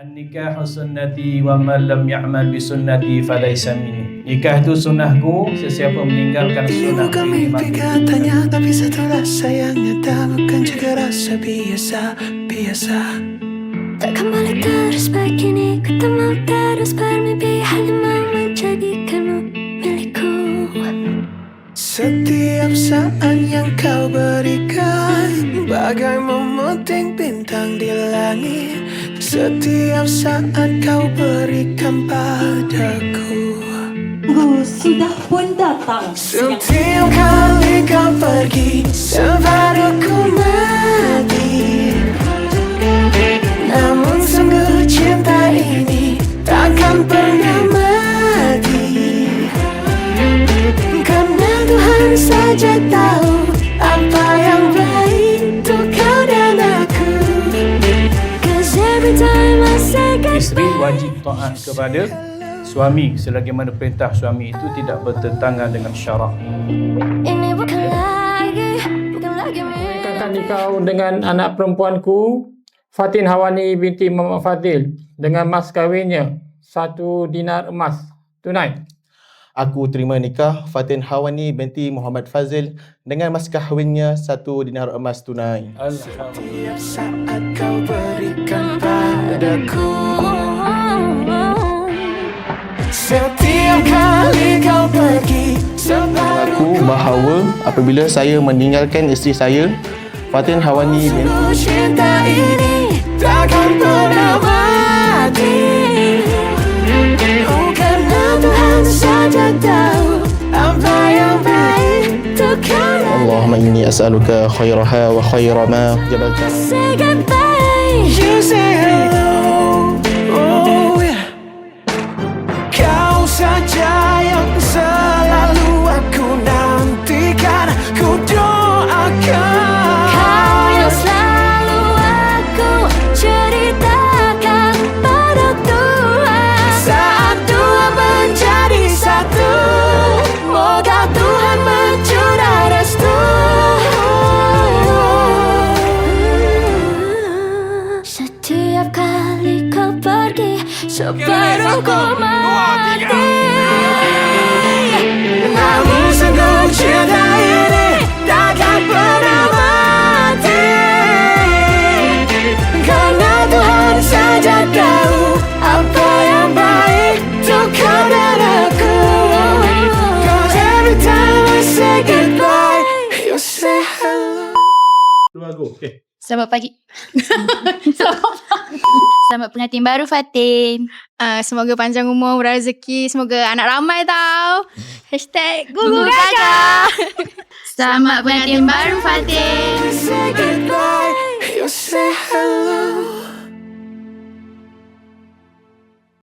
An-nikahu sunnati wa man lam ya'mal bi sunnati falaysa minni. Nikah itu sunnahku, sesiapa meninggalkan sunnah Ini bukan mimpi katanya, tapi satu rasa yang nyata, bukan juga rasa biasa. Takkan boleh terus begini, ku tak mau terus bermimpi, hanya mau menjadikanmu milikku. Setiap saat yang kau berikan, bagai memeting bintang di langit. Setiap saat kau berikan padaku. Sudah pun datang. Setiap kali kau pergi, separuhku mati. Namun sungguh cinta ini takkan pernah mati. Karena Tuhan saja tahu apa yang baik untuk kau dan aku. 'Cause every time I say Isteri goodbye, wajib taat kepada suami selagi mana perintah suami itu tidak bertentangan dengan syarak. ini bukan lagi mimpi. Ikatan nikah dengan anak perempuanku Fatin Hawani binti Muhammad Fadil dengan mas kahwinnya 1 dinar emas tunai. Aku terima nikah Fatin Hawani binti Muhammad Fazil dengan mas kahwinnya 1 dinar emas tunai. Alhamdulillah. setiap saat kau berikan padaku. Setiap kali kau pergi, Aku bahawa apabila saya meninggalkan isteri saya Fatin Hawani binti sungguh cinta ini takkan pernah mati. Oh, karena Tuhan saja tahu apa yang baik untuk kau. Allahumma inni as'aluka khairaha wa khaira ma jabalta. Say goodbye. You say hello, oh yeah. Kau saja yang selalu aku nantikan, ku doakan. Kau yang selalu aku ceritakan pada Tuhan. Saat dua menjadi satu, moga Tuhan mencurah restu. Setiap kali kau pergi, separuhku mati. Namun sungguh cinta ini takkan pernah mati. Karena Tuhan saja tahu apa yang baik untuk kau dan aku. 'Cause every time I say goodbye, you say hello. Lagu. Okey. Selamat pagi. Selamat pengantin baru Fatin. Semoga panjang umur, murah rezeki. Semoga anak ramai tau. #Gugu Gaga. Selamat pengantin baru Fatin. Say goodbye, you say